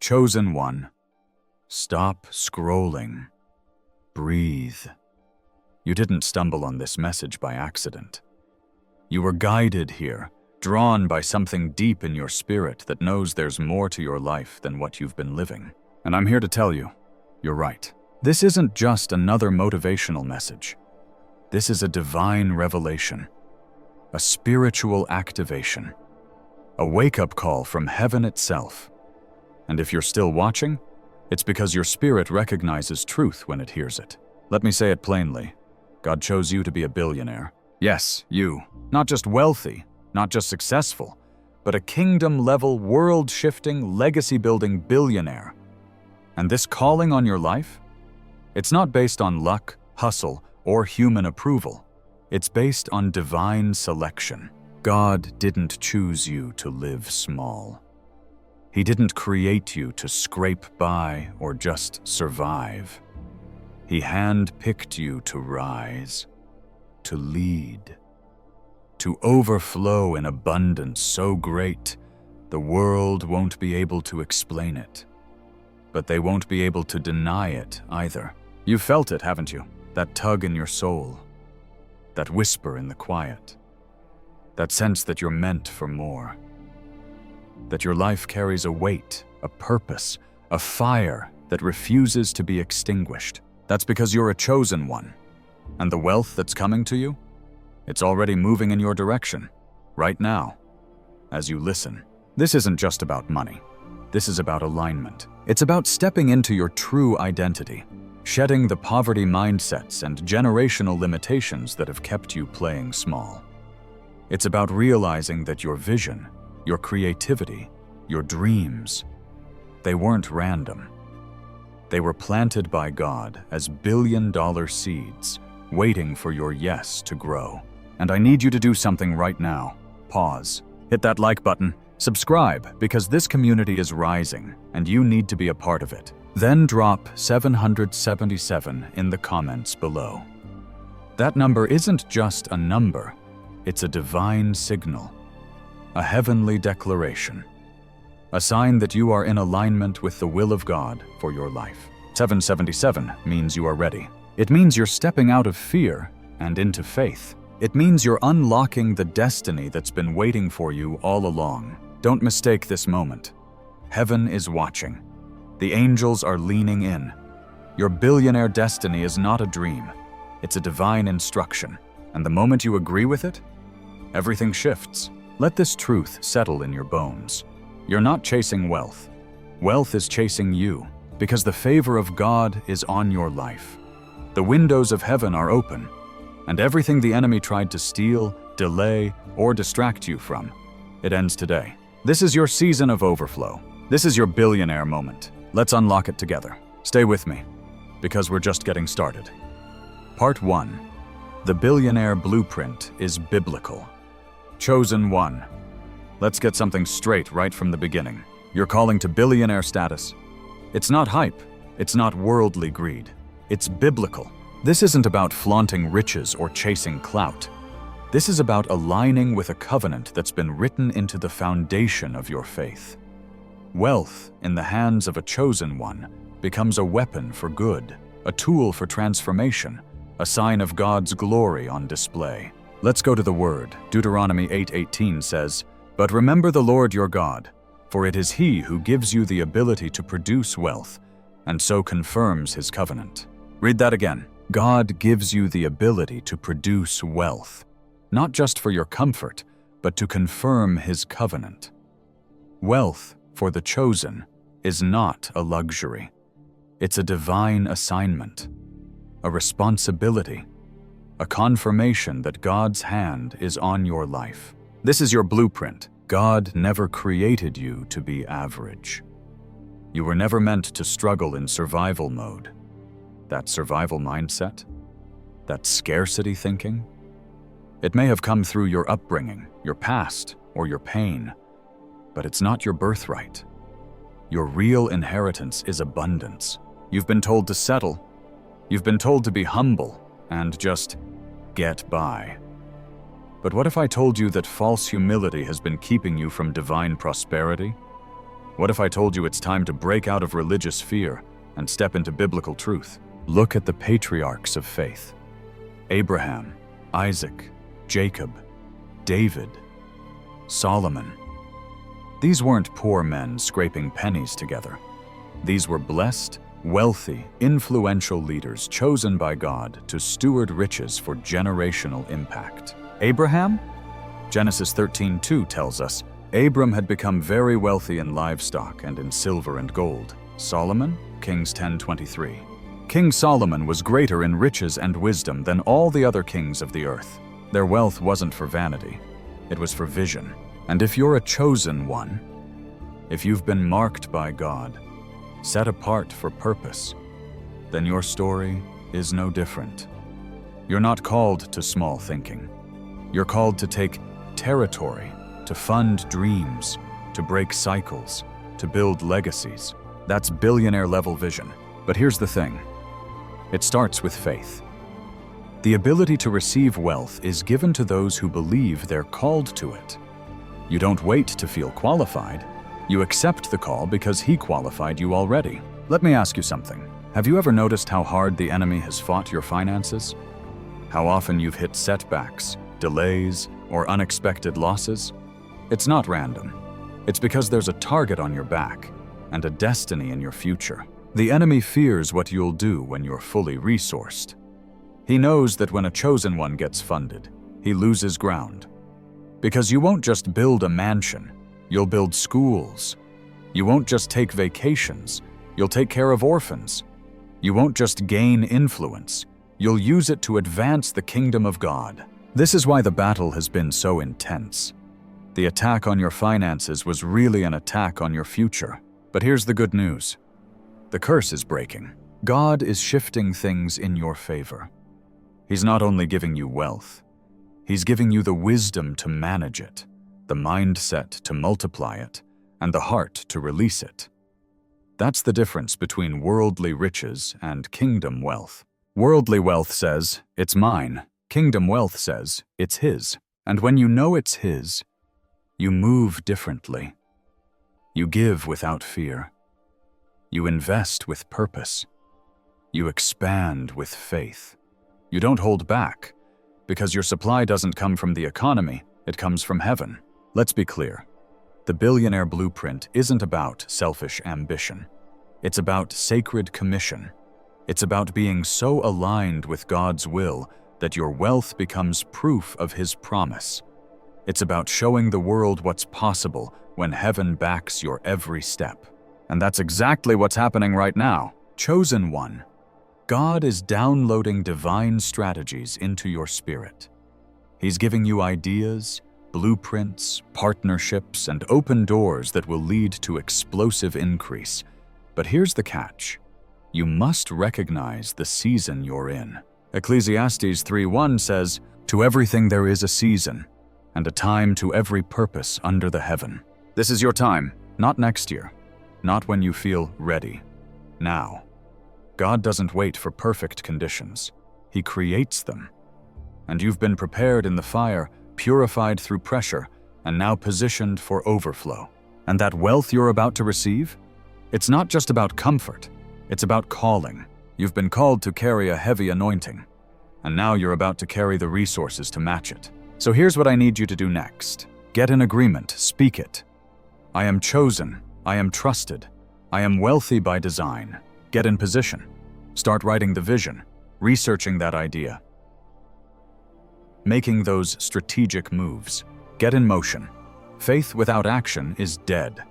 Chosen one, stop scrolling. Breathe. You didn't stumble on this message by accident. You were guided here, drawn by something deep in your spirit that knows there's more to your life than what you've been living. And I'm here to tell you, you're right. This isn't just another motivational message. This is a divine revelation, a spiritual activation, a wake-up call from heaven itself. And if you're still watching, it's because your spirit recognizes truth when it hears it. Let me say it plainly. God chose you to be a billionaire. Yes, you. Not just wealthy, not just successful, but a kingdom-level, world-shifting, legacy-building billionaire. And this calling on your life? It's not based on luck, hustle, or human approval. It's based on divine selection. God didn't choose you to live small. He didn't create you to scrape by or just survive. He handpicked you to rise, to lead, to overflow in abundance so great the world won't be able to explain it. But they won't be able to deny it either. You've felt it, haven't you? That tug in your soul, that whisper in the quiet, that sense that you're meant for more, that your life carries a weight, a purpose, a fire that refuses to be extinguished. That's because you're a chosen one. And the wealth that's coming to you, it's already moving in your direction, right now, as you listen. This isn't just about money. This is about alignment. It's about stepping into your true identity, shedding the poverty mindsets and generational limitations that have kept you playing small. It's about realizing that your vision, your creativity, your dreams, they weren't random. They were planted by God as billion-dollar seeds, waiting for your yes to grow. And I need you to do something right now. Pause. Hit that like button. Subscribe, because this community is rising, and you need to be a part of it. Then drop 777 in the comments below. That number isn't just a number, it's a divine signal, a heavenly declaration, a sign that you are in alignment with the will of God for your life. 777 means you are ready. It means you're stepping out of fear and into faith. It means you're unlocking the destiny that's been waiting for you all along. Don't mistake this moment. Heaven is watching. The angels are leaning in. Your billionaire destiny is not a dream. It's a divine instruction. And the moment you agree with it, everything shifts. Let this truth settle in your bones. You're not chasing wealth. Wealth is chasing you, because the favor of God is on your life. The windows of heaven are open, and everything the enemy tried to steal, delay, or distract you from, it ends today. This is your season of overflow. This is your billionaire moment. Let's unlock it together. Stay with me, because we're just getting started. Part 1. The billionaire blueprint is biblical. Chosen one. Let's get something straight right from the beginning. You're calling to billionaire status. It's not hype. It's not worldly greed. It's biblical. This isn't about flaunting riches or chasing clout. This is about aligning with a covenant that's been written into the foundation of your faith. Wealth in the hands of a chosen one becomes a weapon for good, a tool for transformation, a sign of God's glory on display. Let's go to the word. Deuteronomy 8:18 says, "But remember the Lord your God, for it is He who gives you the ability to produce wealth, and so confirms His covenant." Read that again. God gives you the ability to produce wealth, not just for your comfort, but to confirm His covenant. Wealth for the chosen is not a luxury. It's a divine assignment, a responsibility, a confirmation that God's hand is on your life. This is your blueprint. God never created you to be average. You were never meant to struggle in survival mode. That survival mindset, that scarcity thinking, it may have come through your upbringing, your past, or your pain, but it's not your birthright. Your real inheritance is abundance. You've been told to settle. You've been told to be humble and just get by. But what if I told you that false humility has been keeping you from divine prosperity? What if I told you it's time to break out of religious fear and step into biblical truth? Look at the patriarchs of faith: Abraham, Isaac, Jacob, David, Solomon. These weren't poor men scraping pennies together. These were blessed, wealthy, influential leaders chosen by God to steward riches for generational impact. Abraham? Genesis 13:2 tells us, Abram had become very wealthy in livestock and in silver and gold. Solomon? Kings 10:23. King Solomon was greater in riches and wisdom than all the other kings of the earth. Their wealth wasn't for vanity, it was for vision. And if you're a chosen one, if you've been marked by God, set apart for purpose, then your story is no different. You're not called to small thinking. You're called to take territory, to fund dreams, to break cycles, to build legacies. That's billionaire-level vision. But here's the thing. It starts with faith. The ability to receive wealth is given to those who believe they're called to it. You don't wait to feel qualified. You accept the call because He qualified you already. Let me ask you something. Have you ever noticed how hard the enemy has fought your finances? How often you've hit setbacks, delays, or unexpected losses? It's not random. It's because there's a target on your back and a destiny in your future. The enemy fears what you'll do when you're fully resourced. He knows that when a chosen one gets funded, he loses ground. Because you won't just build a mansion, you'll build schools. You won't just take vacations, you'll take care of orphans. You won't just gain influence, you'll use it to advance the kingdom of God. This is why the battle has been so intense. The attack on your finances was really an attack on your future. But here's the good news. The curse is breaking. God is shifting things in your favor. He's not only giving you wealth, He's giving you the wisdom to manage it, the mindset to multiply it, and the heart to release it. That's the difference between worldly riches and kingdom wealth. Worldly wealth says, it's mine. Kingdom wealth says, it's His. And when you know it's His, you move differently. You give without fear. You invest with purpose. You expand with faith. You don't hold back, because your supply doesn't come from the economy, it comes from heaven. Let's be clear. The billionaire blueprint isn't about selfish ambition. It's about sacred commission. It's about being so aligned with God's will that your wealth becomes proof of His promise. It's about showing the world what's possible when heaven backs your every step. And that's exactly what's happening right now. Chosen one. God is downloading divine strategies into your spirit. He's giving you ideas, blueprints, partnerships, and open doors that will lead to explosive increase. But here's the catch. You must recognize the season you're in. Ecclesiastes 3:1 says, "To everything there is a season, and a time to every purpose under the heaven." This is your time, not next year, not when you feel ready. Now. God doesn't wait for perfect conditions. He creates them. And you've been prepared in the fire, purified through pressure, and now positioned for overflow. And that wealth you're about to receive? It's not just about comfort. It's about calling. You've been called to carry a heavy anointing, and now you're about to carry the resources to match it. So here's what I need you to do next. Get in agreement, speak it. I am chosen, I am trusted, I am wealthy by design. Get in position. Start writing the vision, researching that idea. Making those strategic moves. Get in motion. Faith without action is dead.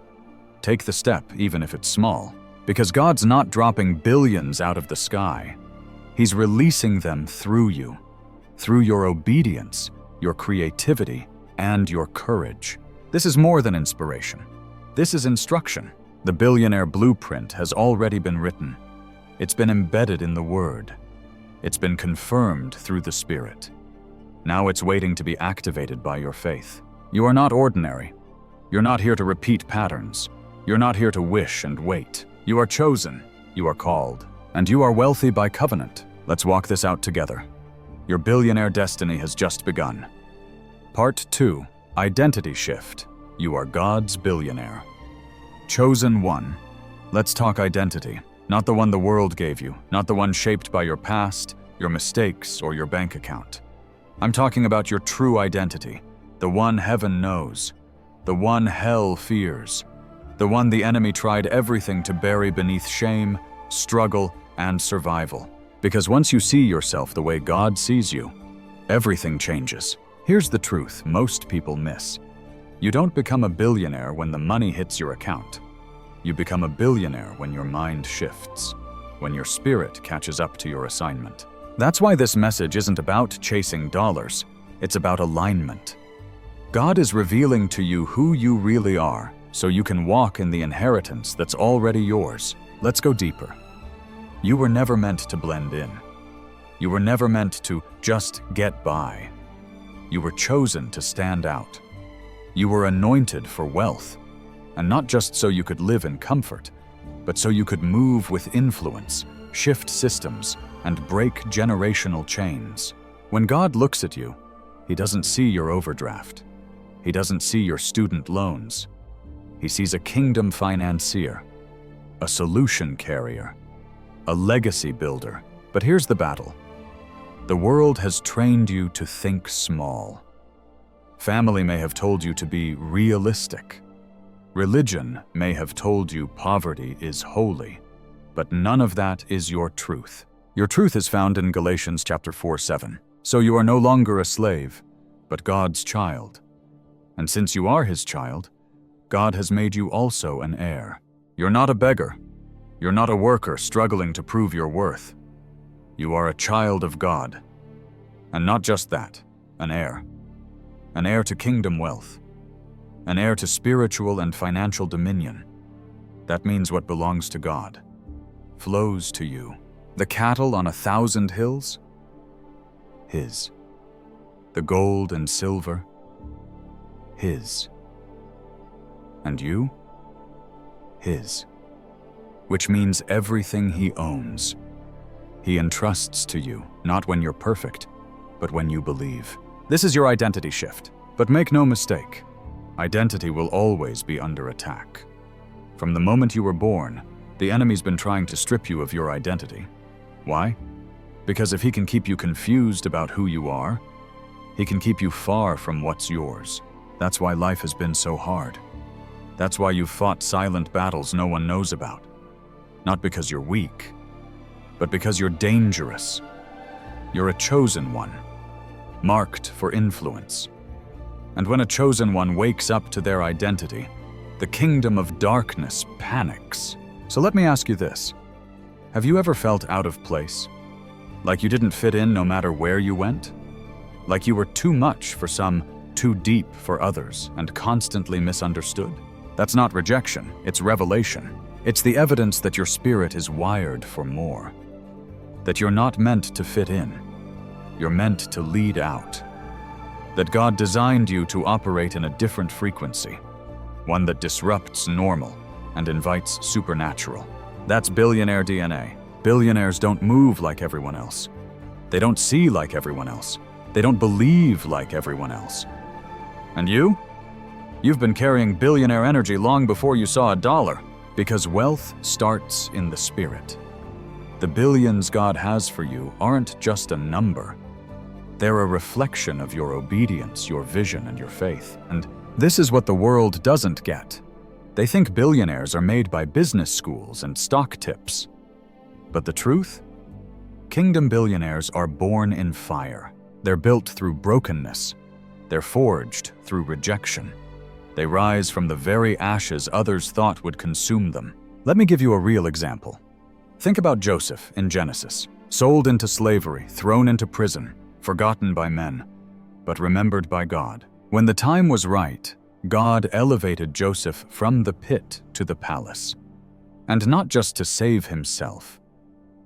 Take the step, even if it's small, because God's not dropping billions out of the sky. He's releasing them through you, through your obedience, your creativity, and your courage. This is more than inspiration. This is instruction. The billionaire blueprint has already been written. It's been embedded in the Word. It's been confirmed through the Spirit. Now it's waiting to be activated by your faith. You are not ordinary. You're not here to repeat patterns. You're not here to wish and wait. You are chosen. You are called. And you are wealthy by covenant. Let's walk this out together. Your billionaire destiny has just begun. Part 2. Identity shift. You are God's billionaire. Chosen one. Let's talk identity. Not the one the world gave you, not the one shaped by your past, your mistakes, or your bank account. I'm talking about your true identity, the one heaven knows, the one hell fears, the one the enemy tried everything to bury beneath shame, struggle, and survival. Because once you see yourself the way God sees you, everything changes. Here's the truth most people miss. You don't become a billionaire when the money hits your account. You become a billionaire when your mind shifts, when your spirit catches up to your assignment. That's why this message isn't about chasing dollars, it's about alignment. God is revealing to you who you really are, so you can walk in the inheritance that's already yours. Let's go deeper. You were never meant to blend in. You were never meant to just get by. You were chosen to stand out. You were anointed for wealth, and not just so you could live in comfort, but so you could move with influence, shift systems, and break generational chains. When God looks at you, He doesn't see your overdraft. He doesn't see your student loans. He sees a kingdom financier, a solution carrier, a legacy builder. But here's the battle. The world has trained you to think small. Family may have told you to be realistic. Religion may have told you poverty is holy, but none of that is your truth. Your truth is found in Galatians chapter 4:7. So you are no longer a slave, but God's child. And since you are His child, God has made you also an heir. You're not a beggar. You're not a worker struggling to prove your worth. You are a child of God. And not just that, an heir. An heir to kingdom wealth. An heir to spiritual and financial dominion. That means what belongs to God flows to you. The cattle on 1,000 hills? His. The gold and silver? His. And you? His. Which means everything He owns. He entrusts to you, not when you're perfect, but when you believe. This is your identity shift. But make no mistake, identity will always be under attack. From the moment you were born, the enemy's been trying to strip you of your identity. Why? Because if he can keep you confused about who you are, he can keep you far from what's yours. That's why life has been so hard. That's why you've fought silent battles no one knows about. Not because you're weak, but because you're dangerous. You're a chosen one, marked for influence. And when a chosen one wakes up to their identity, the kingdom of darkness panics. So let me ask you this. Have you ever felt out of place? Like you didn't fit in no matter where you went? Like you were too much for some, too deep for others, and constantly misunderstood? That's not rejection, it's revelation. It's the evidence that your spirit is wired for more. That you're not meant to fit in. You're meant to lead out. That God designed you to operate in a different frequency, one that disrupts normal and invites supernatural. That's billionaire DNA. Billionaires don't move like everyone else. They don't see like everyone else. They don't believe like everyone else. And you? You've been carrying billionaire energy long before you saw a dollar, because wealth starts in the spirit. The billions God has for you aren't just a number. They're a reflection of your obedience, your vision, and your faith. And this is what the world doesn't get. They think billionaires are made by business schools and stock tips. But the truth? Kingdom billionaires are born in fire. They're built through brokenness. They're forged through rejection. They rise from the very ashes others thought would consume them. Let me give you a real example. Think about Joseph in Genesis, sold into slavery, thrown into prison, forgotten by men, but remembered by God. When the time was right, God elevated Joseph from the pit to the palace. And not just to save himself,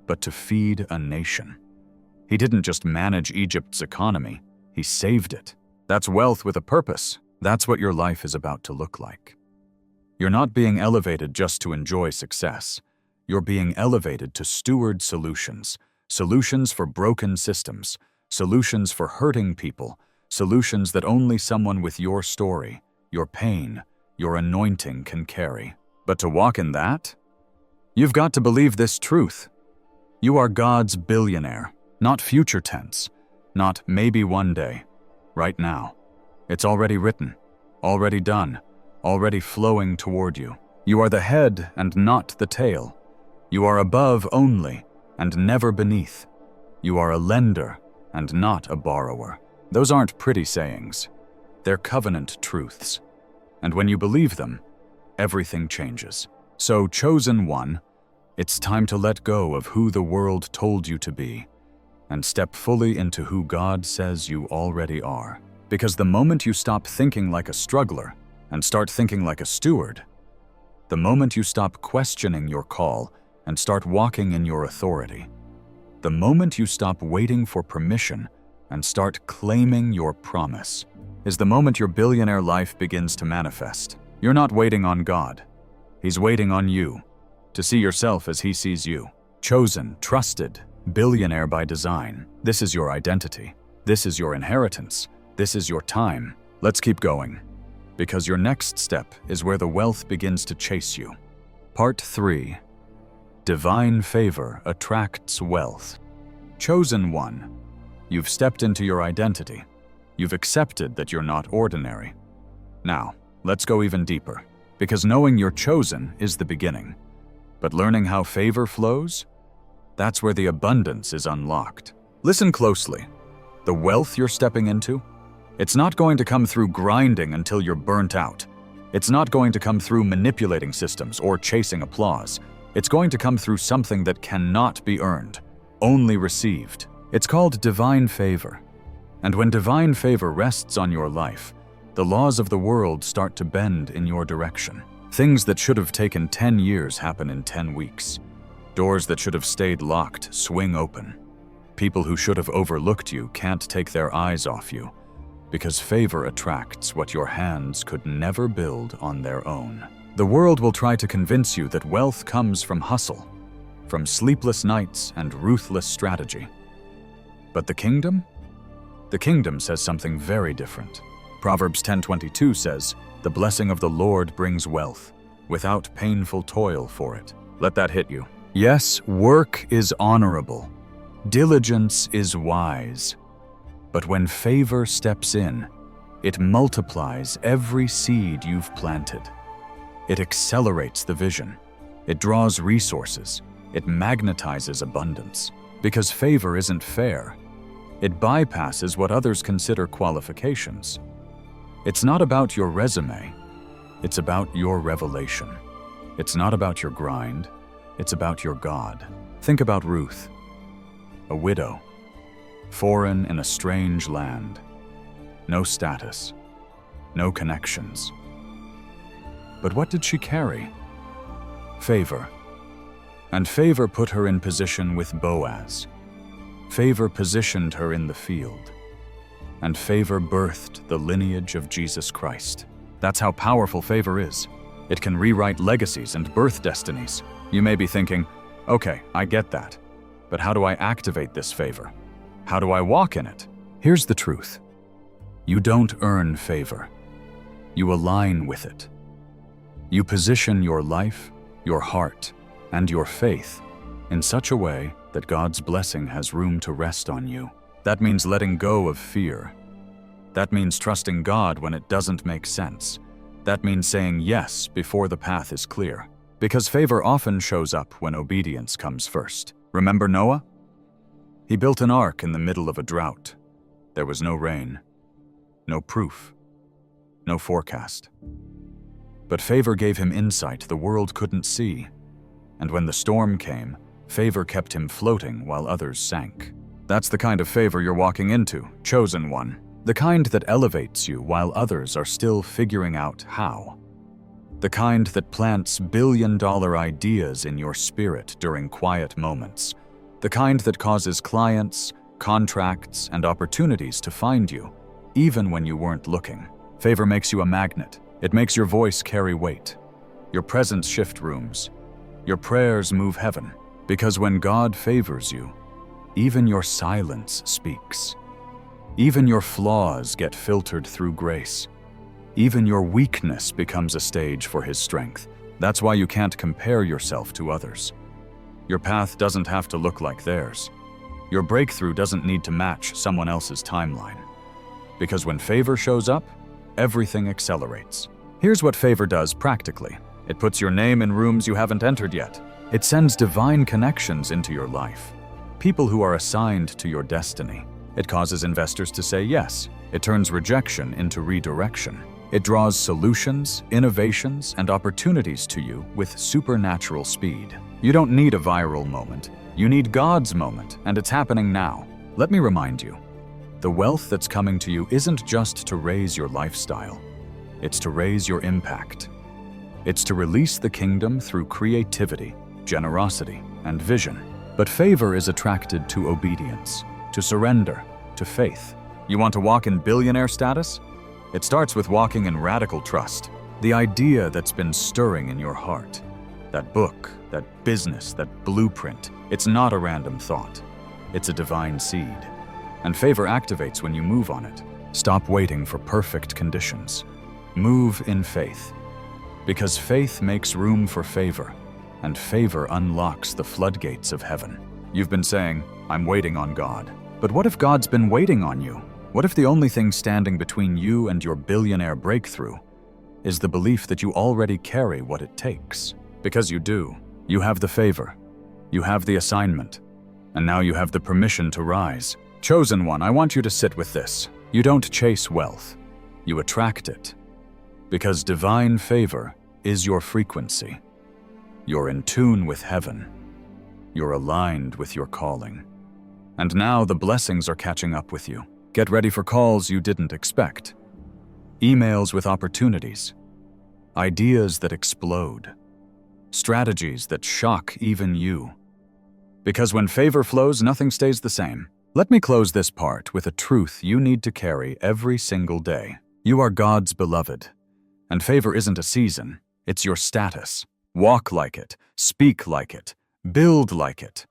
but to feed a nation. He didn't just manage Egypt's economy, he saved it. That's wealth with a purpose. That's what your life is about to look like. You're not being elevated just to enjoy success. You're being elevated to steward solutions. Solutions for broken systems. Solutions for hurting people. Solutions that only someone with your story, your pain, your anointing can carry. But to walk in that, you've got to believe this truth. You are God's billionaire, not future tense, not maybe one day, right now. It's already written, already done, already flowing toward you. You are the head and not the tail. You are above only and never beneath. You are a lender and not a borrower. Those aren't pretty sayings. They're covenant truths. And when you believe them, everything changes. So, chosen one, it's time to let go of who the world told you to be and step fully into who God says you already are. Because the moment you stop thinking like a struggler and start thinking like a steward, the moment you stop questioning your call and start walking in your authority, the moment you stop waiting for permission and start claiming your promise, is the moment your billionaire life begins to manifest. You're not waiting on God. He's waiting on you to see yourself as He sees you. Chosen, trusted, billionaire by design. This is your identity. This is your inheritance. This is your time. Let's keep going, because your next step is where the wealth begins to chase you. Part 3. Divine favor attracts wealth. Chosen one, you've stepped into your identity. You've accepted that you're not ordinary. Now, let's go even deeper, because knowing you're chosen is the beginning. But learning how favor flows, that's where the abundance is unlocked. Listen closely. The wealth you're stepping into, it's not going to come through grinding until you're burnt out. It's not going to come through manipulating systems or chasing applause. It's going to come through something that cannot be earned, only received. It's called divine favor. And when divine favor rests on your life, the laws of the world start to bend in your direction. Things that should have taken 10 years happen in 10 weeks. Doors that should have stayed locked swing open. People who should have overlooked you can't take their eyes off you, because favor attracts what your hands could never build on their own. The world will try to convince you that wealth comes from hustle, from sleepless nights and ruthless strategy. But the kingdom? The kingdom says something very different. Proverbs 10:22 says, "The blessing of the Lord brings wealth, without painful toil for it." Let that hit you. Yes, work is honorable. Diligence is wise. But when favor steps in, it multiplies every seed you've planted. It accelerates the vision. It draws resources. It magnetizes abundance. Because favor isn't fair. It bypasses what others consider qualifications. It's not about your resume. It's about your revelation. It's not about your grind. It's about your God. Think about Ruth, a widow, foreign in a strange land. No status, no connections. But what did she carry? Favor. And favor put her in position with Boaz. Favor positioned her in the field. And favor birthed the lineage of Jesus Christ. That's how powerful favor is. It can rewrite legacies and birth destinies. You may be thinking, okay, I get that. But how do I activate this favor? How do I walk in it? Here's the truth. You don't earn favor. You align with it. You position your life, your heart, and your faith in such a way that God's blessing has room to rest on you. That means letting go of fear. That means trusting God when it doesn't make sense. That means saying yes before the path is clear. Because favor often shows up when obedience comes first. Remember Noah? He built an ark in the middle of a drought. There was no rain, no proof, no forecast. But favor gave him insight the world couldn't see. And when the storm came, favor kept him floating while others sank. That's the kind of favor you're walking into, chosen one. The kind that elevates you while others are still figuring out how. The kind that plants billion-dollar ideas in your spirit during quiet moments. The kind that causes clients, contracts, and opportunities to find you, even when you weren't looking. Favor makes you a magnet. It makes your voice carry weight. Your presence shift rooms. Your prayers move heaven. Because when God favors you, even your silence speaks. Even your flaws get filtered through grace. Even your weakness becomes a stage for His strength. That's why you can't compare yourself to others. Your path doesn't have to look like theirs. Your breakthrough doesn't need to match someone else's timeline. Because when favor shows up, everything accelerates. Here's what favor does practically. It puts your name in rooms you haven't entered yet. It sends divine connections into your life. People who are assigned to your destiny. It causes investors to say yes. It turns rejection into redirection. It draws solutions, innovations, and opportunities to you with supernatural speed. You don't need a viral moment. You need God's moment, and it's happening now. Let me remind you, the wealth that's coming to you isn't just to raise your lifestyle. It's to raise your impact. It's to release the kingdom through creativity, generosity, and vision. But favor is attracted to obedience, to surrender, to faith. You want to walk in billionaire status? It starts with walking in radical trust. The idea that's been stirring in your heart. That book, that business, that blueprint. It's not a random thought. It's a divine seed. And favor activates when you move on it. Stop waiting for perfect conditions. Move in faith. Because faith makes room for favor, and favor unlocks the floodgates of heaven. You've been saying, I'm waiting on God. But what if God's been waiting on you? What if the only thing standing between you and your billionaire breakthrough is the belief that you already carry what it takes? Because you do. You have the favor. You have the assignment. And now you have the permission to rise. Chosen one, I want you to sit with this. You don't chase wealth. You attract it. Because divine favor is your frequency. You're in tune with heaven. You're aligned with your calling. And now the blessings are catching up with you. Get ready for calls you didn't expect. Emails with opportunities. Ideas that explode. Strategies that shock even you. Because when favor flows, nothing stays the same. Let me close this part with a truth you need to carry every single day. You are God's beloved. And favor isn't a season, it's your status. Walk like it, speak like it, build like it,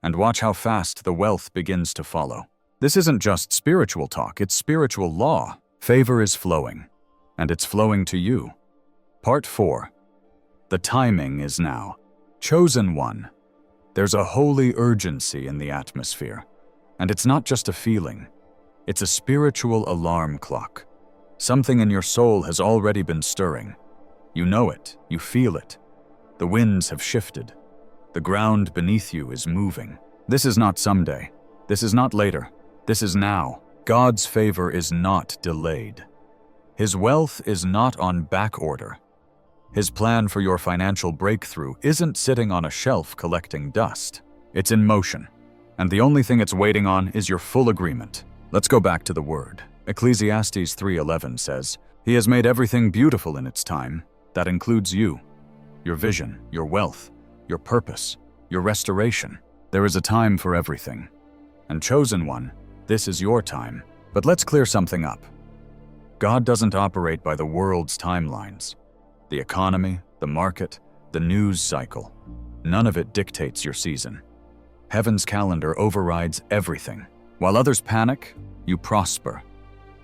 and watch how fast the wealth begins to follow. This isn't just spiritual talk, it's spiritual law. Favor is flowing, and it's flowing to you. Part 4. The timing is now. Chosen one. There's a holy urgency in the atmosphere, and it's not just a feeling. It's a spiritual alarm clock. Something in your soul has already been stirring. You know it, you feel it. The winds have shifted. The ground beneath you is moving. This is not someday. This is not later. This is now. God's favor is not delayed. His wealth is not on back order. His plan for your financial breakthrough isn't sitting on a shelf collecting dust. It's in motion. And the only thing it's waiting on is your full agreement. Let's go back to the word. Ecclesiastes 3:11 says, He has made everything beautiful in its time. That includes you, your vision, your wealth, your purpose, your restoration. There is a time for everything. And chosen one, this is your time. But let's clear something up. God doesn't operate by the world's timelines. The economy, the market, the news cycle. None of it dictates your season. Heaven's calendar overrides everything. While others panic, you prosper.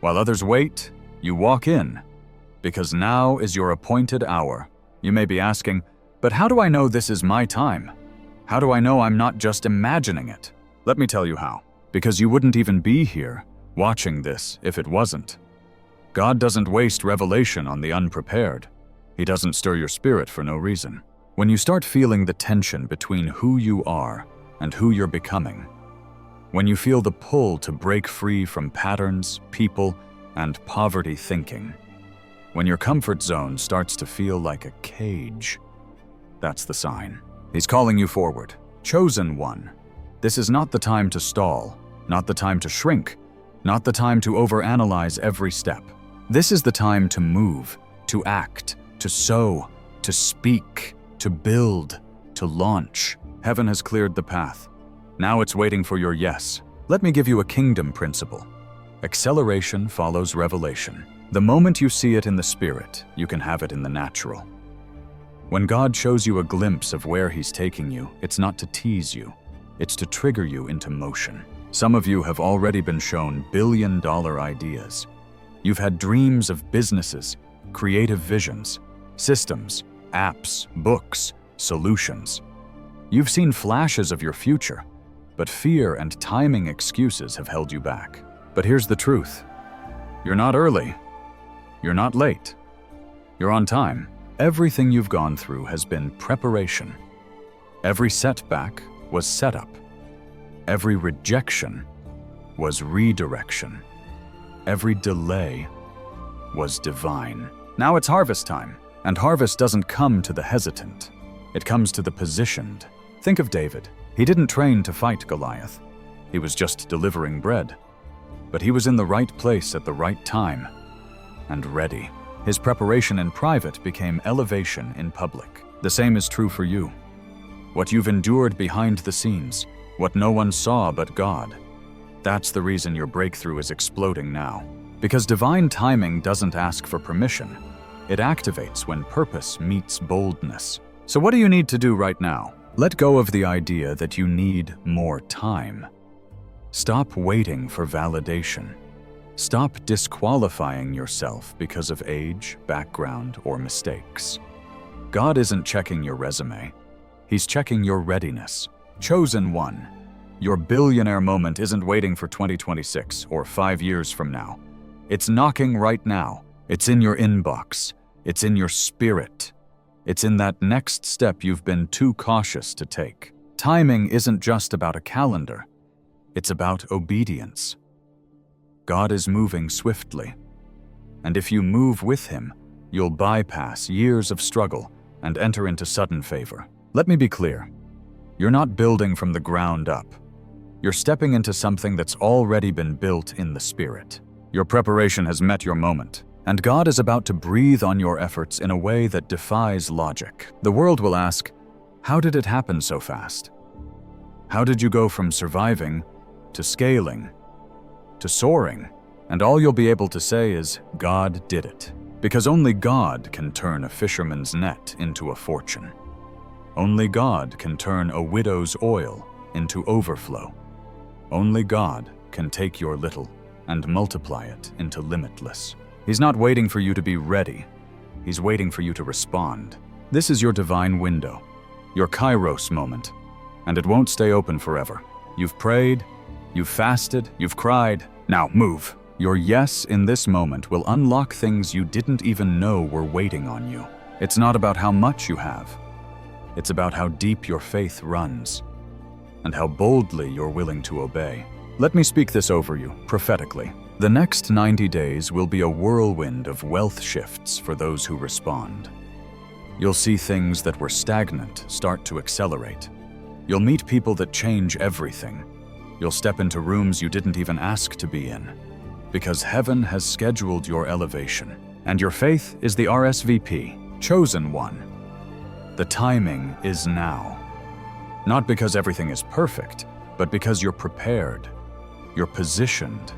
While others wait, you walk in. Because now is your appointed hour. You may be asking, but how do I know this is my time? How do I know I'm not just imagining it? Let me tell you how. Because you wouldn't even be here, watching this, if it wasn't. God doesn't waste revelation on the unprepared. He doesn't stir your spirit for no reason. When you start feeling the tension between who you are and who you're becoming, when you feel the pull to break free from patterns, people, and poverty thinking, when your comfort zone starts to feel like a cage, that's the sign. He's calling you forward. Chosen one. This is not the time to stall, not the time to shrink, not the time to overanalyze every step. This is the time to move, to act, to sow, to speak, to build, to launch. Heaven has cleared the path. Now it's waiting for your yes. Let me give you a kingdom principle. Acceleration follows revelation. The moment you see it in the spirit, you can have it in the natural. When God shows you a glimpse of where He's taking you, it's not to tease you, it's to trigger you into motion. Some of you have already been shown billion-dollar ideas. You've had dreams of businesses, creative visions, systems, apps, books, solutions. You've seen flashes of your future, but fear and timing excuses have held you back. But here's the truth. You're not early. You're not late. You're on time. Everything you've gone through has been preparation. Every setback was setup. Every rejection was redirection. Every delay was divine. Now it's harvest time, and harvest doesn't come to the hesitant. It comes to the positioned. Think of David. He didn't train to fight Goliath. He was just delivering bread. But he was in the right place at the right time and ready. His preparation in private became elevation in public. The same is true for you. What you've endured behind the scenes, what no one saw but God, that's the reason your breakthrough is exploding now. Because divine timing doesn't ask for permission. It activates when purpose meets boldness. So what do you need to do right now? Let go of the idea that you need more time. Stop waiting for validation. Stop disqualifying yourself because of age, background, or mistakes. God isn't checking your resume. He's checking your readiness. Chosen one. Your billionaire moment isn't waiting for 2026 or 5 years from now. It's knocking right now. It's in your inbox. It's in your spirit. It's in that next step you've been too cautious to take. Timing isn't just about a calendar. It's about obedience. God is moving swiftly. And if you move with Him, you'll bypass years of struggle and enter into sudden favor. Let me be clear. You're not building from the ground up. You're stepping into something that's already been built in the Spirit. Your preparation has met your moment, and God is about to breathe on your efforts in a way that defies logic. The world will ask, how did it happen so fast? How did you go from surviving to scaling to soaring? And all you'll be able to say is, God did it. Because only God can turn a fisherman's net into a fortune. Only God can turn a widow's oil into overflow. Only God can take your little and multiply it into limitless. He's not waiting for you to be ready. He's waiting for you to respond. This is your divine window, your Kairos moment, and it won't stay open forever. You've prayed, you've fasted, you've cried. Now move. Your yes in this moment will unlock things you didn't even know were waiting on you. It's not about how much you have. It's about how deep your faith runs and how boldly you're willing to obey. Let me speak this over you, prophetically. The next 90 days will be a whirlwind of wealth shifts for those who respond. You'll see things that were stagnant start to accelerate. You'll meet people that change everything. You'll step into rooms you didn't even ask to be in. Because heaven has scheduled your elevation, and your faith is the RSVP, chosen one. The timing is now. Not because everything is perfect, but because you're prepared, you're positioned,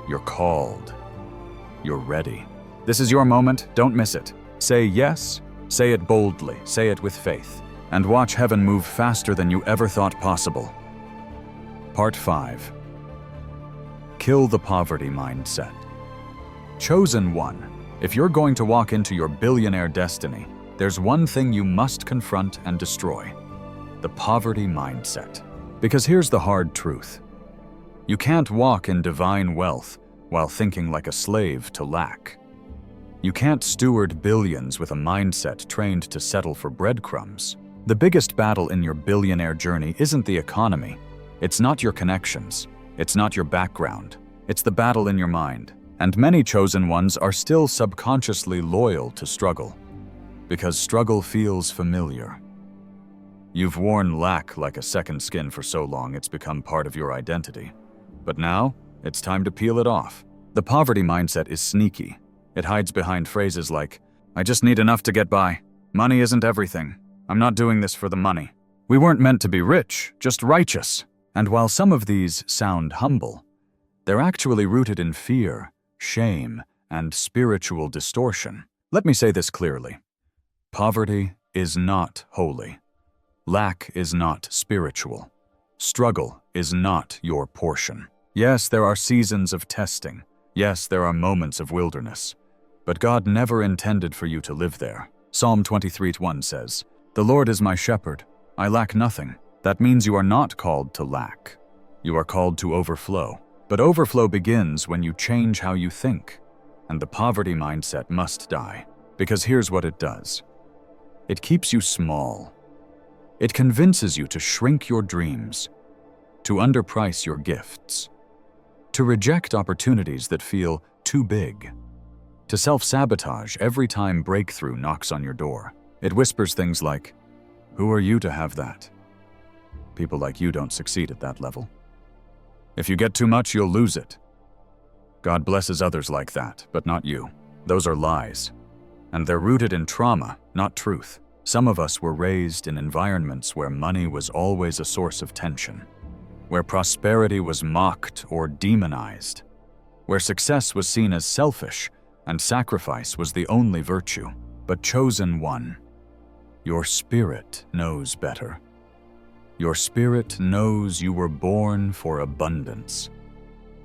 you're called, you're ready. This is your moment, don't miss it. Say yes, say it boldly, say it with faith, and watch heaven move faster than you ever thought possible. Part 5. Kill the poverty mindset. Chosen one. If you're going to walk into your billionaire destiny, there's one thing you must confront and destroy: the poverty mindset. Because here's the hard truth. You can't walk in divine wealth while thinking like a slave to lack. You can't steward billions with a mindset trained to settle for breadcrumbs. The biggest battle in your billionaire journey isn't the economy. It's not your connections. It's not your background. It's the battle in your mind. And many chosen ones are still subconsciously loyal to struggle, because struggle feels familiar. You've worn lack like a second skin for so long it's become part of your identity. But now, it's time to peel it off. The poverty mindset is sneaky. It hides behind phrases like, I just need enough to get by. Money isn't everything. I'm not doing this for the money. We weren't meant to be rich, just righteous. And while some of these sound humble, they're actually rooted in fear, shame, and spiritual distortion. Let me say this clearly. Poverty is not holy. Lack is not spiritual. Struggle is not your portion. Yes, there are seasons of testing. Yes, there are moments of wilderness. But God never intended for you to live there. Psalm 23:1 says, "The Lord is my shepherd, I lack nothing." That means you are not called to lack. You are called to overflow. But overflow begins when you change how you think. And the poverty mindset must die. Because here's what it does. It keeps you small. It convinces you to shrink your dreams, to underprice your gifts, to reject opportunities that feel too big, to self-sabotage every time breakthrough knocks on your door. It whispers things like, "Who are you to have that? People like you don't succeed at that level. If you get too much, you'll lose it. God blesses others like that, but not you." Those are lies. And they're rooted in trauma, not truth. Some of us were raised in environments where money was always a source of tension, where prosperity was mocked or demonized, where success was seen as selfish and sacrifice was the only virtue. But chosen one, your spirit knows better. Your spirit knows you were born for abundance.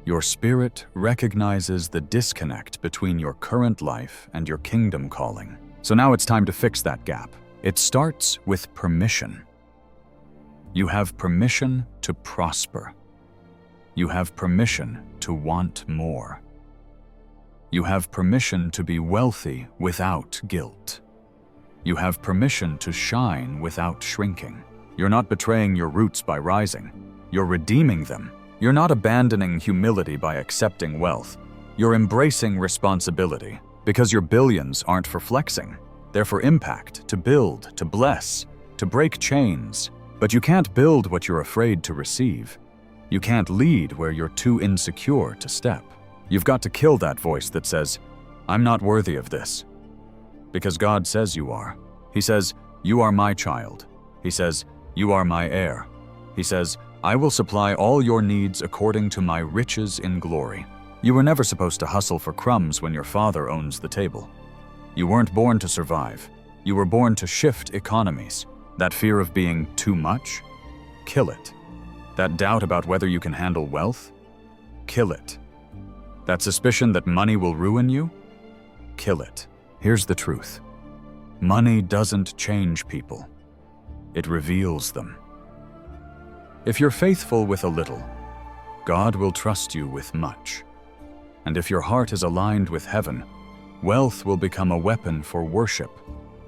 Your spirit recognizes the disconnect between your current life and your kingdom calling. So now it's time to fix that gap. It starts with permission. You have permission to prosper. You have permission to want more. You have permission to be wealthy without guilt. You have permission to shine without shrinking. You're not betraying your roots by rising. You're redeeming them. You're not abandoning humility by accepting wealth. You're embracing responsibility, because your billions aren't for flexing. They're for impact, to build, to bless, to break chains. But you can't build what you're afraid to receive. You can't lead where you're too insecure to step. You've got to kill that voice that says, "I'm not worthy of this." Because God says you are. He says, "You are my child." He says, "You are my heir." He says, "I will supply all your needs according to my riches in glory." You were never supposed to hustle for crumbs when your father owns the table. You weren't born to survive. You were born to shift economies. That fear of being too much? Kill it. That doubt about whether you can handle wealth? Kill it. That suspicion that money will ruin you? Kill it. Here's the truth. Money doesn't change people. It reveals them. If you're faithful with a little, God will trust you with much. And if your heart is aligned with heaven, wealth will become a weapon for worship,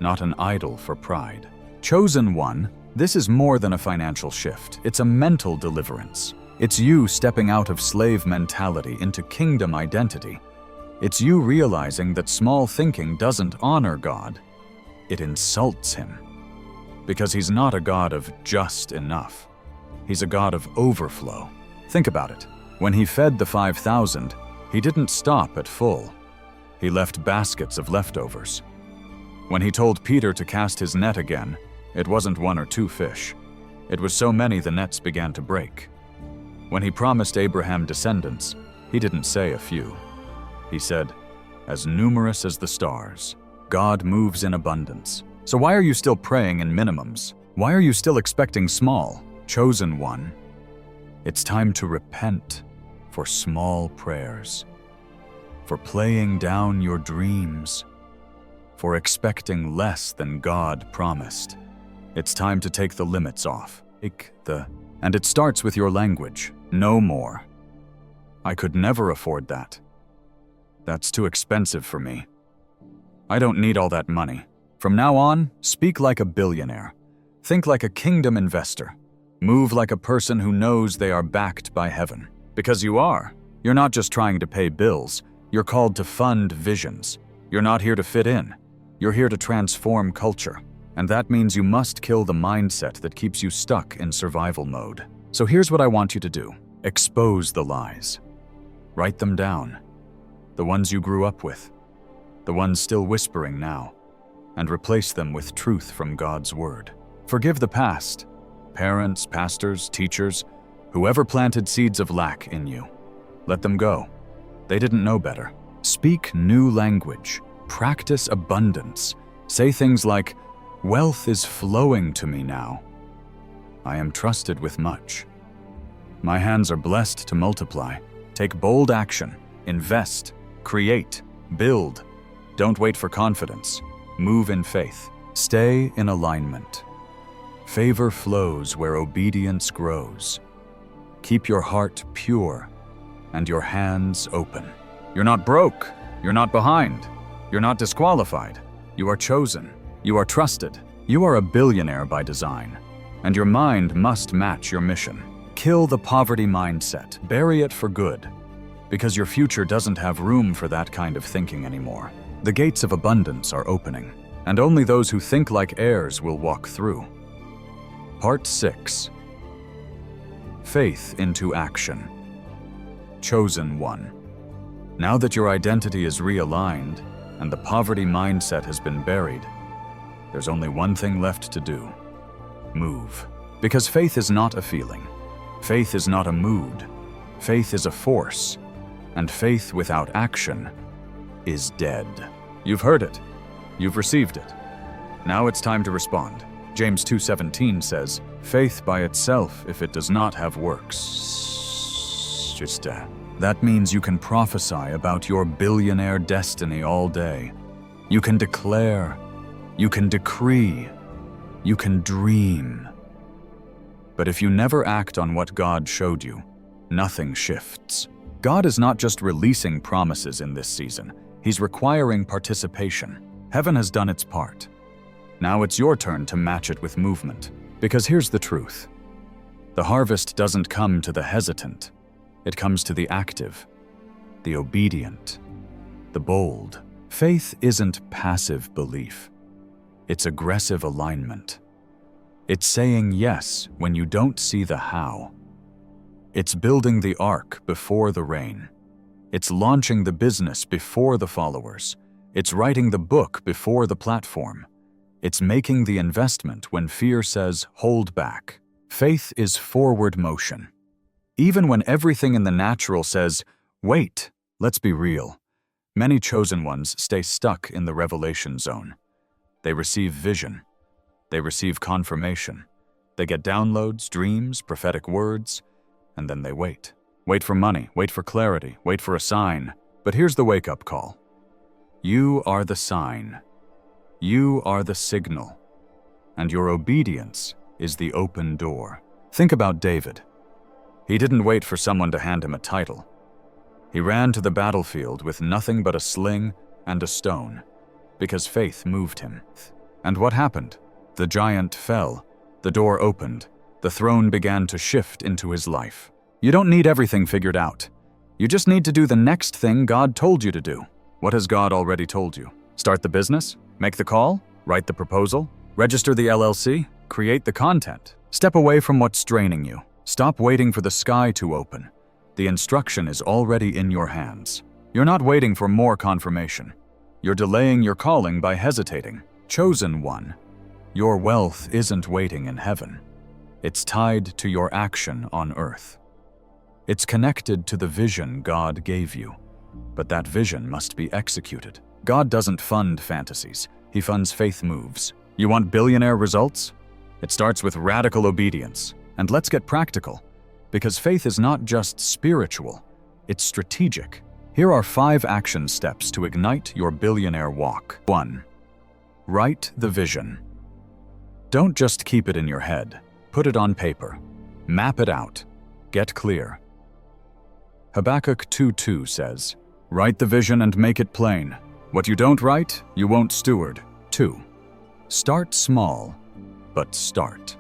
not an idol for pride. Chosen one, this is more than a financial shift. It's a mental deliverance. It's you stepping out of slave mentality into kingdom identity. It's you realizing that small thinking doesn't honor God. It insults him. Because he's not a God of just enough. He's a God of overflow. Think about it. When he fed the 5,000, he didn't stop at full. He left baskets of leftovers. When he told Peter to cast his net again, it wasn't 1 or 2 fish. It was so many the nets began to break. When he promised Abraham descendants, he didn't say a few. He said, "As numerous as the stars." God moves in abundance. So why are you still praying in minimums? Why are you still expecting small? Chosen one, it's time to repent for small prayers, for playing down your dreams, for expecting less than God promised. It's time to take the limits off. And it starts with your language. No more. I could never afford that. That's too expensive for me. I don't need all that money. From now on, speak like a billionaire. Think like a kingdom investor. Move like a person who knows they are backed by heaven. Because you are. You're not just trying to pay bills. You're called to fund visions. You're not here to fit in. You're here to transform culture. And that means you must kill the mindset that keeps you stuck in survival mode. So here's what I want you to do. Expose the lies. Write them down. The ones you grew up with. The ones still whispering now. And replace them with truth from God's word. Forgive the past. Parents, pastors, teachers, whoever planted seeds of lack in you. Let them go. They didn't know better. Speak new language. Practice abundance. Say things like, "Wealth is flowing to me now. I am trusted with much. My hands are blessed to multiply." Take bold action. Invest. Create. Build. Don't wait for confidence. Move in faith. Stay in alignment. Favor flows where obedience grows. Keep your heart pure and your hands open. You're not broke. You're not behind. You're not disqualified. You are chosen. You are trusted. You are a billionaire by design, and your mind must match your mission. Kill the poverty mindset. Bury it for good, because your future doesn't have room for that kind of thinking anymore. The gates of abundance are opening, and only those who think like heirs will walk through. Part 6. Faith into action. Chosen one. Now that your identity is realigned and the poverty mindset has been buried, there's only one thing left to do. Move. Because faith is not a feeling. Faith is not a mood. Faith is a force. And faith without action is dead. You've heard it. You've received it. Now it's time to respond. James 2:17 says, "Faith by itself, if it does not have works." That means you can prophesy about your billionaire destiny all day. You can declare. You can decree. You can dream. But if you never act on what God showed you, nothing shifts. God is not just releasing promises in this season. He's requiring participation. Heaven has done its part. Now it's your turn to match it with movement. Because here's the truth. The harvest doesn't come to the hesitant. It comes to the active, the obedient, the bold. Faith isn't passive belief. It's aggressive alignment. It's saying yes when you don't see the how. It's building the ark before the rain. It's launching the business before the followers. It's writing the book before the platform. It's making the investment when fear says, hold back. Faith is forward motion. Even when everything in the natural says, wait, let's be real. Many chosen ones stay stuck in the revelation zone. They receive vision. They receive confirmation. They get downloads, dreams, prophetic words, and then they wait. Wait for money, wait for clarity, wait for a sign. But here's the wake-up call. You are the sign. You are the signal. And your obedience is the open door. Think about David. He didn't wait for someone to hand him a title. He ran to the battlefield with nothing but a sling and a stone, because faith moved him. And what happened? The giant fell. The door opened. The throne began to shift into his life. You don't need everything figured out. You just need to do the next thing God told you to do. What has God already told you? Start the business? Make the call? Write the proposal? Register the LLC? Create the content? Step away from what's draining you. Stop waiting for the sky to open. The instruction is already in your hands. You're not waiting for more confirmation. You're delaying your calling by hesitating. Chosen one, your wealth isn't waiting in heaven. It's tied to your action on earth. It's connected to the vision God gave you, but that vision must be executed. God doesn't fund fantasies. He funds faith moves. You want billionaire results? It starts with radical obedience. And let's get practical, because faith is not just spiritual, it's strategic. Here are 5 action steps to ignite your billionaire walk. 1. Write the vision. Don't just keep it in your head. Put it on paper. Map it out. Get clear. Habakkuk 2:2 says, "Write the vision and make it plain. What you don't write, you won't steward." 2. Start small, but start.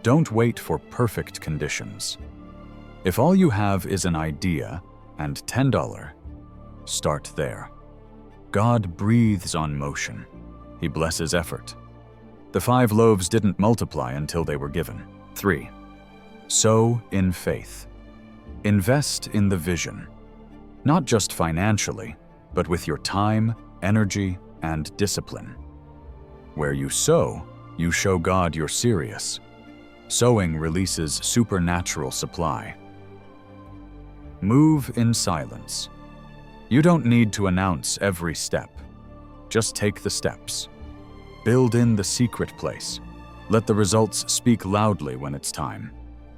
Don't wait for perfect conditions. If all you have is an idea and $10, start there. God breathes on motion. He blesses effort. The 5 loaves didn't multiply until they were given. 3. Sow in faith. Invest in the vision. Not just financially, but with your time, energy, and discipline. Where you sow, you show God you're serious. Sowing releases supernatural supply. Move in silence. You don't need to announce every step. Just take the steps. Build in the secret place. Let the results speak loudly when it's time.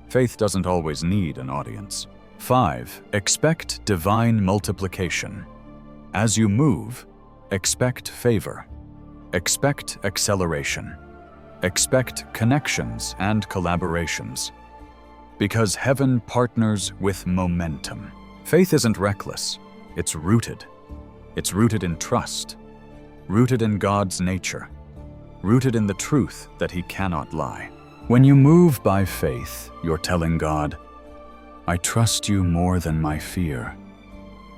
Faith doesn't always need an audience. 5. Expect divine multiplication. As you move, expect favor. Expect acceleration. Expect connections and collaborations. Because heaven partners with momentum. Faith isn't reckless, it's rooted. It's rooted in trust, rooted in God's nature, rooted in the truth that He cannot lie. When you move by faith, you're telling God, I trust you more than my fear.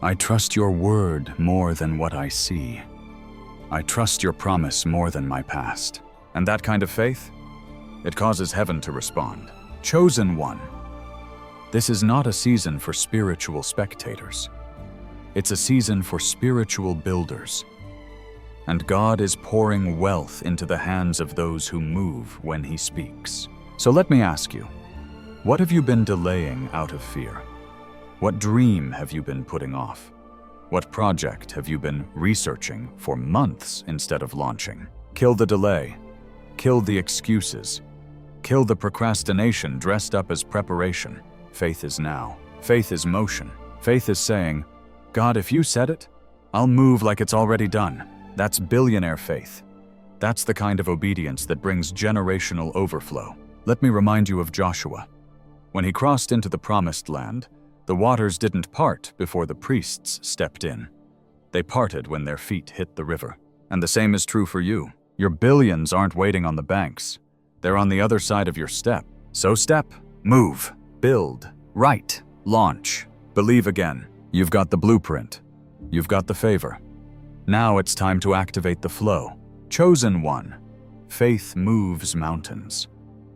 I trust your word more than what I see. I trust your promise more than my past. And that kind of faith? It causes heaven to respond. Chosen one. This is not a season for spiritual spectators. It's a season for spiritual builders. And God is pouring wealth into the hands of those who move when He speaks. So let me ask you, what have you been delaying out of fear? What dream have you been putting off? What project have you been researching for months instead of launching? Kill the delay. Kill the excuses. Kill the procrastination dressed up as preparation. Faith is now. Faith is motion. Faith is saying, God, if you said it, I'll move like it's already done. That's billionaire faith. That's the kind of obedience that brings generational overflow. Let me remind you of Joshua. When he crossed into the promised land, the waters didn't part before the priests stepped in. They parted when their feet hit the river. And the same is true for you. Your billions aren't waiting on the banks. They're on the other side of your step. So step, move, build, write, launch, believe again. You've got the blueprint. You've got the favor. Now it's time to activate the flow. Chosen one. Faith moves mountains,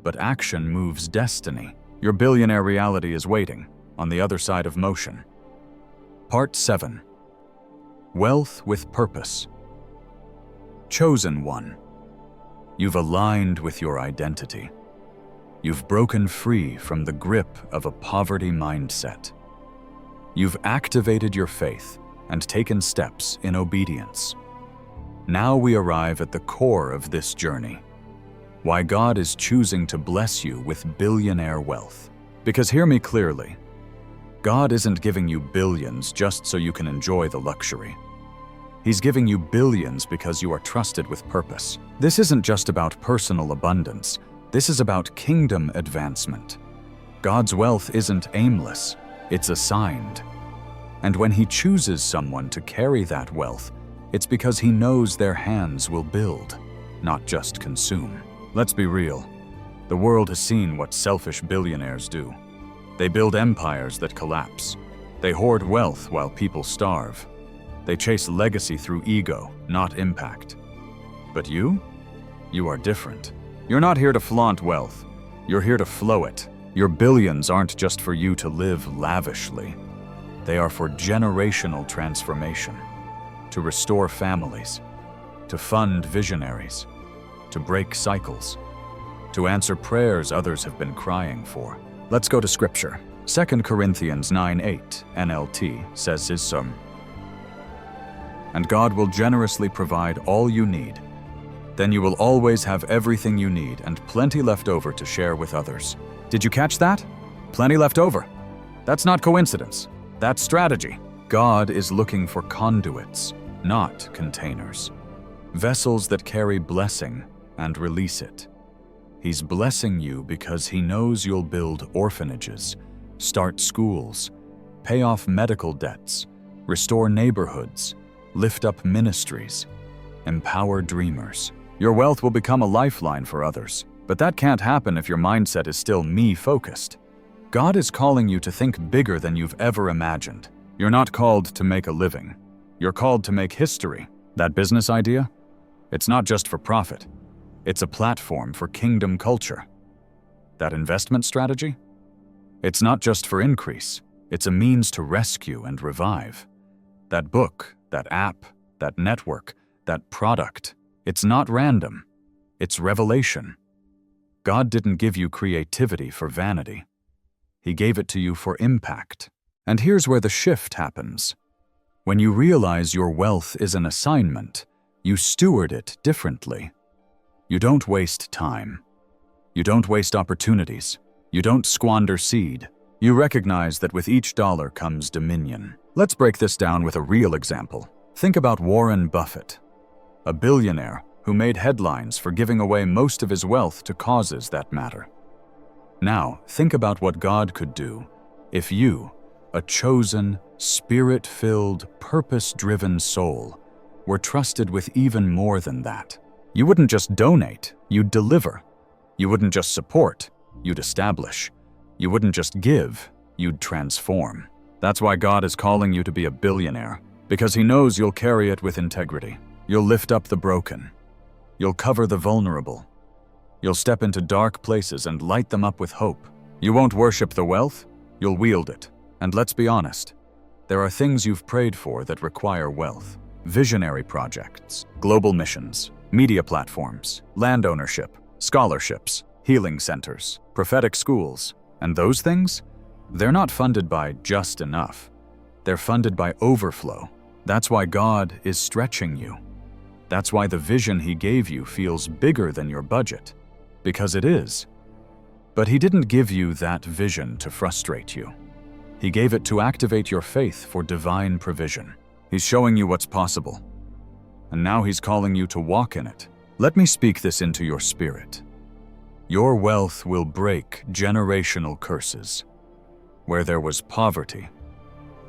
but action moves destiny. Your billionaire reality is waiting on the other side of motion. Part 7. Wealth with purpose. Chosen one. You've aligned with your identity. You've broken free from the grip of a poverty mindset. You've activated your faith and taken steps in obedience. Now we arrive at the core of this journey. Why God is choosing to bless you with billionaire wealth. Because hear me clearly, God isn't giving you billions just so you can enjoy the luxury. He's giving you billions because you are trusted with purpose. This isn't just about personal abundance. This is about kingdom advancement. God's wealth isn't aimless, it's assigned. And when He chooses someone to carry that wealth, it's because He knows their hands will build, not just consume. Let's be real. The world has seen what selfish billionaires do. They build empires that collapse. They hoard wealth while people starve. They chase legacy through ego, not impact. But you? You are different. You're not here to flaunt wealth. You're here to flow it. Your billions aren't just for you to live lavishly. They are for generational transformation, to restore families, to fund visionaries, to break cycles, to answer prayers others have been crying for. Let's go to Scripture. 2 Corinthians 9:8 NLT says his sum. And God will generously provide all you need. Then you will always have everything you need and plenty left over to share with others. Did you catch that? Plenty left over. That's not coincidence. That's strategy. God is looking for conduits, not containers. Vessels that carry blessing and release it. He's blessing you because He knows you'll build orphanages, start schools, pay off medical debts, restore neighborhoods, lift up ministries, empower dreamers. Your wealth will become a lifeline for others, but that can't happen if your mindset is still me-focused. God is calling you to think bigger than you've ever imagined. You're not called to make a living. You're called to make history. That business idea? It's not just for profit. It's a platform for kingdom culture. That investment strategy? It's not just for increase. It's a means to rescue and revive. That book, that app, that network, that product, it's not random. It's revelation. God didn't give you creativity for vanity. He gave it to you for impact. And here's where the shift happens. When you realize your wealth is an assignment, you steward it differently. You don't waste time. You don't waste opportunities. You don't squander seed. You recognize that with each dollar comes dominion. Let's break this down with a real example. Think about Warren Buffett, a billionaire who made headlines for giving away most of his wealth to causes that matter. Now, think about what God could do if you, a chosen, spirit-filled, purpose-driven soul, were trusted with even more than that. You wouldn't just donate, you'd deliver. You wouldn't just support, you'd establish. You wouldn't just give, you'd transform. That's why God is calling you to be a billionaire, because He knows you'll carry it with integrity. You'll lift up the broken. You'll cover the vulnerable. You'll step into dark places and light them up with hope. You won't worship the wealth, you'll wield it. And let's be honest, there are things you've prayed for that require wealth. Visionary projects, global missions, media platforms, land ownership, scholarships, healing centers, prophetic schools. And those things? They're not funded by just enough. They're funded by overflow. That's why God is stretching you. That's why the vision He gave you feels bigger than your budget. Because it is. But He didn't give you that vision to frustrate you. He gave it to activate your faith for divine provision. He's showing you what's possible. And now He's calling you to walk in it. Let me speak this into your spirit. Your wealth will break generational curses. Where there was poverty,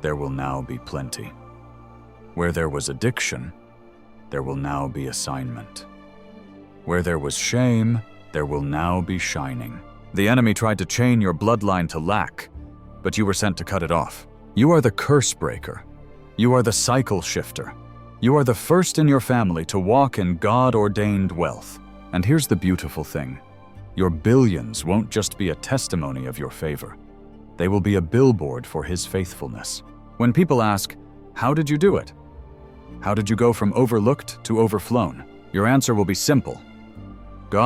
there will now be plenty. Where there was addiction, there will now be assignment. Where there was shame, there will now be shining. The enemy tried to chain your bloodline to lack, but you were sent to cut it off. You are the curse breaker. You are the cycle shifter. You are the first in your family to walk in God-ordained wealth. And here's the beautiful thing. Your billions won't just be a testimony of your favor. They will be a billboard for His faithfulness. When people ask, how did you do it? How did you go from overlooked to overflown? Your answer will be simple. God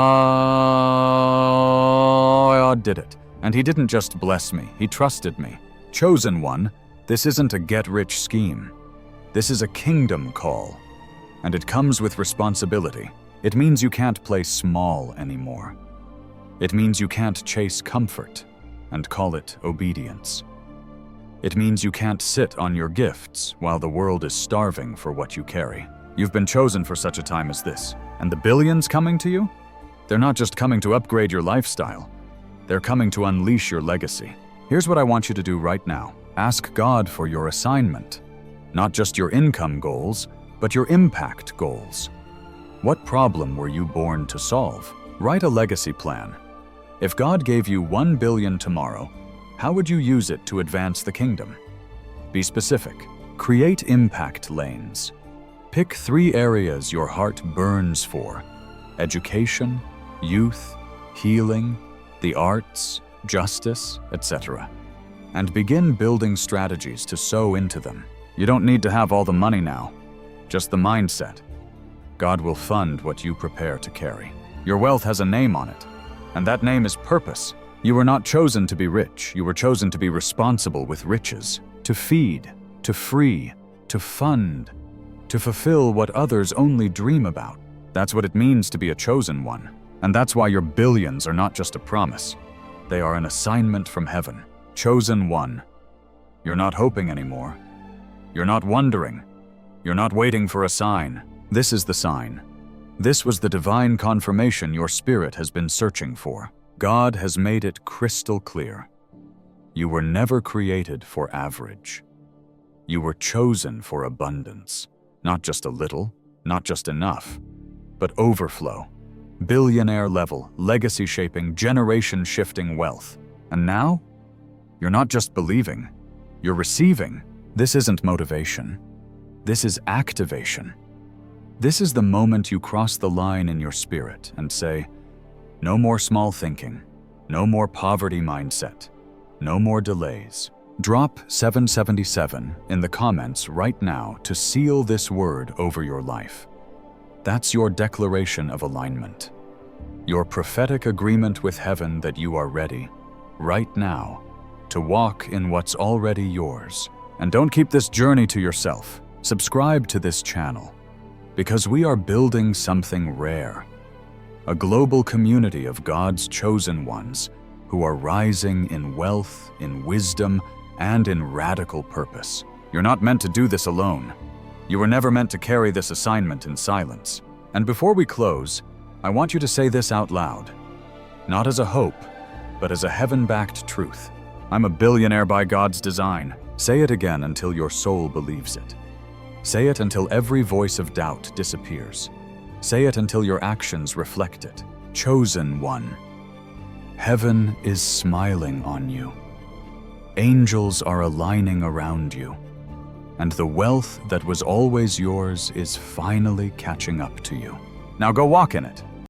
did it. And He didn't just bless me, He trusted me. Chosen one, this isn't a get-rich scheme. This is a kingdom call. And it comes with responsibility. It means you can't play small anymore. It means you can't chase comfort and call it obedience. It means you can't sit on your gifts while the world is starving for what you carry. You've been chosen for such a time as this. And the billions coming to you? They're not just coming to upgrade your lifestyle. They're coming to unleash your legacy. Here's what I want you to do right now. Ask God for your assignment. Not just your income goals, but your impact goals. What problem were you born to solve? Write a legacy plan. If God gave you $1 billion tomorrow, how would you use it to advance the kingdom? Be specific. Create impact lanes. Pick 3 areas your heart burns for: education, youth, healing, the arts, justice, etc. And begin building strategies to sow into them. You don't need to have all the money now, just the mindset. God will fund what you prepare to carry. Your wealth has a name on it, and that name is purpose. You were not chosen to be rich, you were chosen to be responsible with riches, to feed, to free, to fund, to fulfill what others only dream about. That's what it means to be a chosen one. And that's why your billions are not just a promise. They are an assignment from heaven. Chosen one. You're not hoping anymore. You're not wondering. You're not waiting for a sign. This is the sign. This was the divine confirmation your spirit has been searching for. God has made it crystal clear. You were never created for average. You were chosen for abundance. Not just a little, not just enough, but overflow. Billionaire-level, legacy-shaping, generation-shifting wealth. And now, you're not just believing, you're receiving. This isn't motivation. This is activation. This is the moment you cross the line in your spirit and say, no more small thinking, no more poverty mindset, no more delays. Drop 777 in the comments right now to seal this word over your life. That's your declaration of alignment. Your prophetic agreement with heaven that you are ready, right now, to walk in what's already yours. And don't keep this journey to yourself. Subscribe to this channel, because we are building something rare. A global community of God's chosen ones who are rising in wealth, in wisdom, and in radical purpose. You're not meant to do this alone. You were never meant to carry this assignment in silence. And before we close, I want you to say this out loud. Not as a hope, but as a heaven-backed truth. I'm a billionaire by God's design. Say it again until your soul believes it. Say it until every voice of doubt disappears. Say it until your actions reflect it. Chosen one. Heaven is smiling on you. Angels are aligning around you. And the wealth that was always yours is finally catching up to you. Now go walk in it.